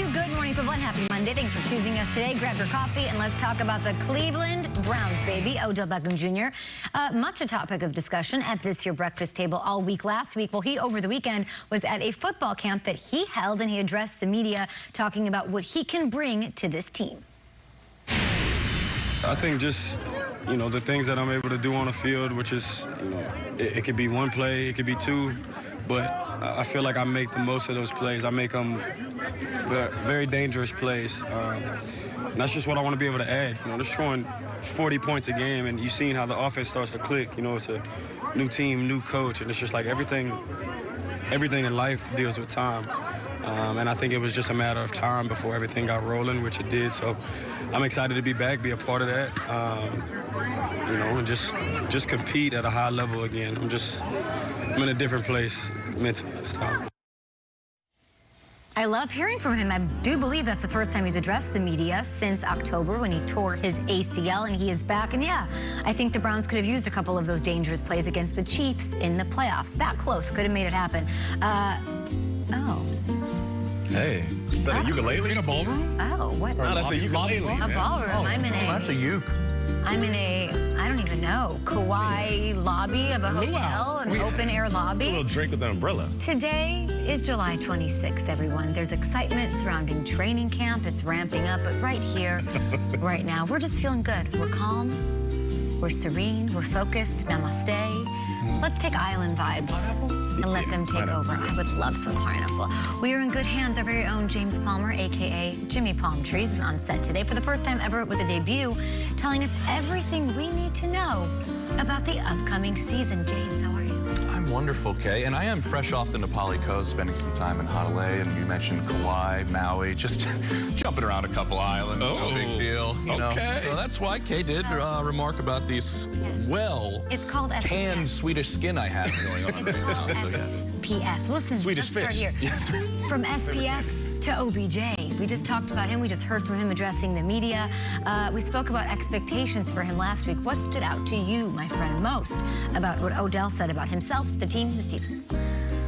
you. Good morning, people, and happy Monday. Thanks for choosing us today. Grab your coffee, and let's talk about the Cleveland Browns, baby, Odell Beckham Jr. Much a topic of discussion at this year's breakfast table all week last week. Well, he, over the weekend, was at a football camp that he held, and he addressed the media talking about what he can bring to this team. I think just, the things that I'm able to do on the field, which is, it could be one play, it could be two, but I feel like I make the most of those plays. I make them very dangerous plays. And that's just what I want to be able to add. They're scoring 40 points a game, and you've seen how the offense starts to click. It's a new team, new coach, and it's just like everything in life deals with time. And I think it was just a matter of time before everything got rolling, which it did. So I'm excited to be back, be a part of that, and just compete at a high level again. I'm in a different place mentally this time. I love hearing from him. I do believe that's the first time he's addressed the media since October when he tore his ACL, and he is back. And yeah, I think the Browns could have used a couple of those dangerous plays against the Chiefs in the playoffs. That close, could have made it happen. Hey, is that a ukulele in a ballroom? Oh, what? No, that's a ukulele. A ballroom. Oh, I'm in a... that's a uke. I'm in a, I don't even know, Kauai lobby of a hotel, an open-air lobby. A little drink with an umbrella. Today is July 26th, everyone. There's excitement surrounding training camp. It's ramping up, but right here, right now, we're just feeling good. We're calm, we're serene, we're focused. Namaste. Let's take island vibes and let them take over. I would love some pineapple. We are in good hands. Our very own James Palmer, a.k.a. Jimmy Palm Trees, is on set today for the first time ever with a debut, telling us everything we need to know about the upcoming season. James, how are you? I'm wonderful, Kay, and I am fresh off the Nepali coast, spending some time in Honolulu, and you mentioned Kauai, Maui, just jumping around a couple islands, no big deal. You know? So that's why Kay did remark about these, it's called tan Swedish skin I have going on right now. SPF. Listen, Swedish let's start here. Yes. From SPF to OBJ. We just talked about him. We just heard from him addressing the media. We spoke about expectations for him last week. What stood out to you, my friend, most about what Odell said about himself, the team, the season?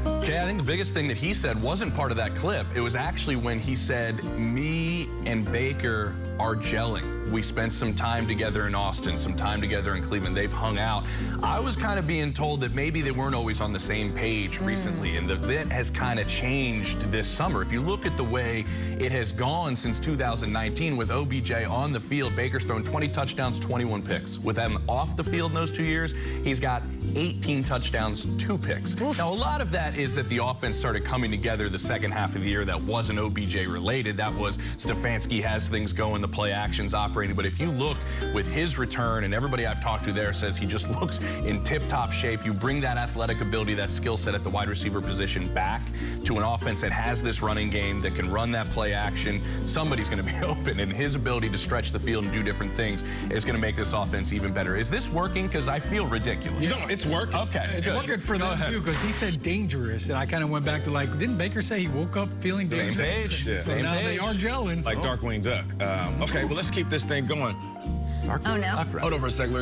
Okay, I think the biggest thing that he said wasn't part of that clip. It was actually when he said, me and Baker are gelling. We spent some time together in Austin, some time together in Cleveland. They've hung out. I was kind of being told that maybe they weren't always on the same page recently, and the vet has kind of changed this summer. If you look at the way it has gone since 2019 with OBJ on the field, Baker's thrown 20 touchdowns, 21 picks. With him off the field in those 2 years, he's got 18 touchdowns, 2 picks. Now, a lot of that is that the offense started coming together the second half of the year. That wasn't OBJ related. That was Stefanski has things going, the play actions operating. But if you look with his return, and everybody I've talked to there says he just looks in tip-top shape, you bring that athletic ability, that skill set at the wide receiver position back to an offense that has this running game, that can run that play action, somebody's going to be open, and his ability to stretch the field and do different things is going to make this offense even better. Is this working? Because I feel ridiculous. No, it's working. Okay, it's working for them too, because he said dangerous, and I kind of went back to didn't Baker say he woke up feeling dangerous? Same page. Yeah. So now they are gelling. Like Darkwing Duck. Okay, well, let's keep this thing going. Oh, no. Hold over a second.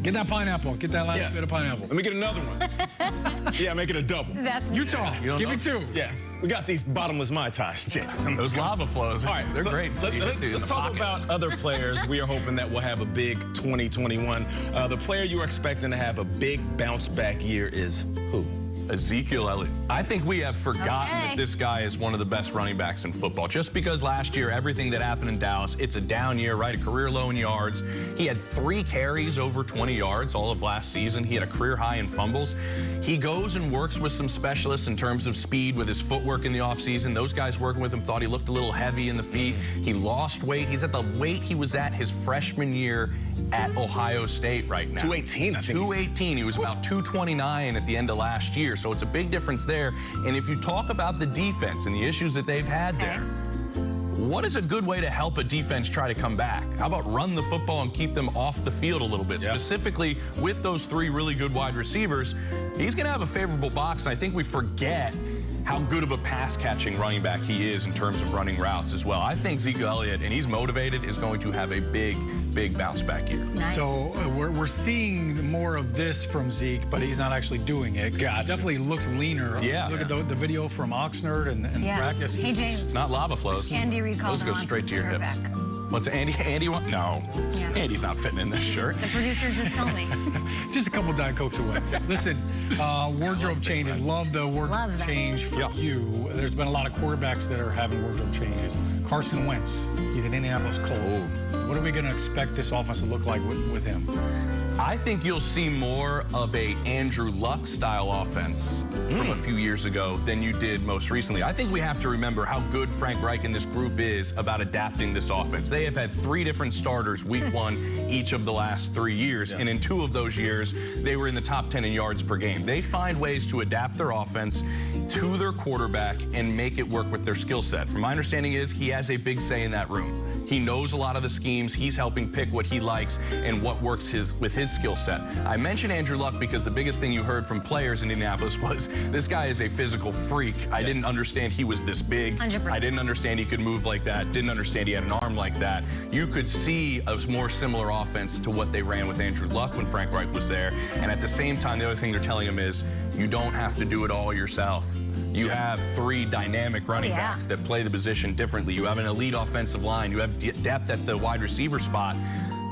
Get that pineapple. Get that last bit of pineapple. Let me get another one. Yeah, make it a double. That's Utah. Give me 2. Yeah, we got these bottomless Mai Tais, James. Those lava flows, all right, they're great. Let's talk about other players we are hoping that will have a big 2021. The player you are expecting to have a big bounce back year is who? Ezekiel Elliott. I think we have forgotten that this guy is one of the best running backs in football. Just because last year, everything that happened in Dallas, it's a down year, right? A career low in yards. He had 3 carries over 20 yards all of last season. He had a career high in fumbles. He goes and works with some specialists in terms of speed with his footwork in the offseason. Those guys working with him thought he looked a little heavy in the feet. He lost weight. He's at the weight he was at his freshman year at Ohio State right now. 218, I think. 218. He was about 229 at the end of last year. So it's a big difference there. And if you talk about the defense and the issues that they've had there, what is a good way to help a defense try to come back? How about run the football and keep them off the field a little bit? Specifically with those 3 really good wide receivers, he's going to have a favorable box. And I think we forget how good of a pass-catching running back he is in terms of running routes as well. I think Zeke Elliott, and he's motivated, is going to have a big bounce-back year. Nice. So we're seeing more of this from Zeke, but he's not actually doing it. Gotcha. He definitely looks leaner. Yeah. Look at the video from Oxnard and practice. Hey, James. It's not lava flows. Andy recalled Those go straight to your hips. What's Andy? Andy want? No. Yeah. Andy's not fitting in this shirt. The producer just told me. Just a couple Diet Cokes away. Listen, wardrobe changes. Love the wardrobe change for you. There's been a lot of quarterbacks that are having wardrobe changes. Carson Wentz, he's an Indianapolis Colt. What are we going to expect this offense to look like with him? I think you'll see more of a Andrew Luck style offense from a few years ago than you did most recently. I think we have to remember how good Frank Reich and this group is about adapting this offense. They have had 3 different starters week 1 each of the last 3 years, and in 2 of those years, they were in the top 10 in yards per game. They find ways to adapt their offense to their quarterback and make it work with their skill set. From my understanding is he has a big say in that room. He knows a lot of the schemes. He's helping pick what he likes and what works with his skill set. I mentioned Andrew Luck because the biggest thing you heard from players in Indianapolis was this guy is a physical freak. I didn't understand he was this big. 100%. I didn't understand he could move like that. Didn't understand he had an arm like that. You could see a more similar offense to what they ran with Andrew Luck when Frank Reich was there. And at the same time, the other thing they're telling him is you don't have to do it all yourself. You have 3 dynamic running backs that play the position differently. You have an elite offensive line. You have depth at the wide receiver spot.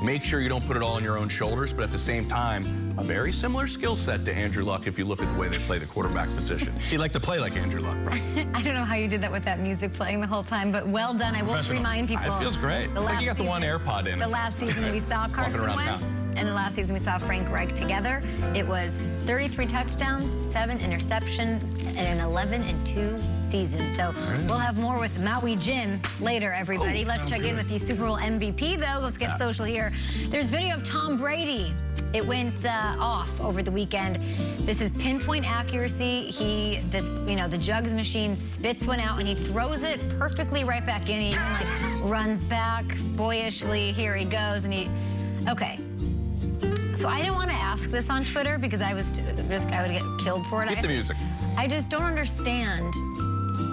Make sure you don't put it all on your own shoulders, but at the same time, a very similar skill set to Andrew Luck if you look at the way they play the quarterback position. He'd like to play like Andrew Luck, bro. I don't know how you did that with that music playing the whole time, but well done. I will remind people. It feels great. It's like you got the one AirPod in. The last season we saw Carson Wentz and the last season we saw Frank Reich together. It was 33 touchdowns, 7 interceptions, and an 11-2 season. So we'll have more with Maui Jim later, everybody. Let's check in with the Super Bowl MVP, though. Let's get social here. There's video of Tom Brady. It went off over the weekend. This is pinpoint accuracy. The jugs machine spits one out and he throws it perfectly right back in. He even runs back boyishly. Here he goes, and okay. So I didn't want to ask this on Twitter because I would get killed for it. Get the music. I just don't understand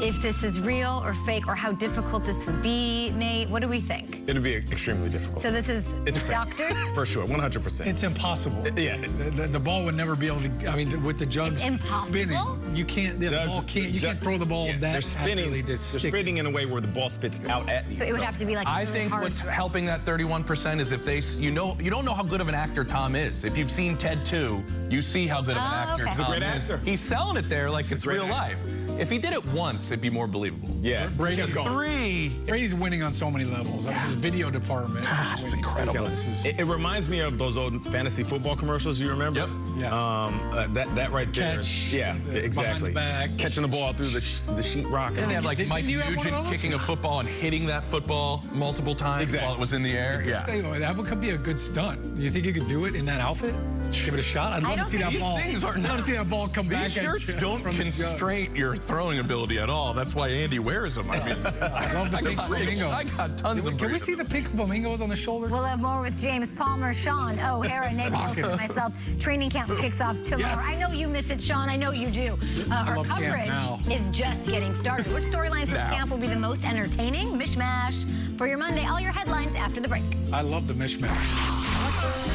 if this is real or fake or how difficult this would be. Nate, what do we think? It'd be extremely difficult. So this is doctored? For sure, 100%. It's impossible. Yeah. The ball would never be able to, I mean, with the jugs spinning, you can't, you can't throw the ball that they're spinning, they're spinning in a way where the ball spits out at you. So it would have to be like I think what's helping that 31% is if you don't know how good of an actor Tom is. If you've seen Ted 2, you see how good of an actor Tom He's a great is. actor. He's selling it there like it's real life. If he did it once, it'd be more believable. Yeah. Brady's 3. Brady's winning on so many levels. I mean, his video department. It's incredible. It reminds me of those old fantasy football commercials, you remember? Yep. Yes. That right there. Catch. Yeah, exactly. Behind the back. Catching the ball through the sheetrock. And they had like Didn't Mike you have one of Nugent those? kicking a football and hitting that football multiple times while it was in the air. Yeah. That could be a good stunt. You think you could do it in that outfit? Give it a shot. I'd love to see that These ball. things are I'd love to see that ball come back. These shirts don't constrain your throwing ability at all. That's why Andy wears them. I mean, I love the pink flamingos. I got tons of. Can we see the pink flamingos on the shoulders? We'll have more with James Palmer, Shaun O'Hara, Nate Wilson, and myself. Training camp kicks off tomorrow. I know you miss it, Shaun. I know you do. Our coverage is just getting started. Which storyline from camp will be the most entertaining? Mishmash for your Monday. All your headlines after the break. I love the mishmash.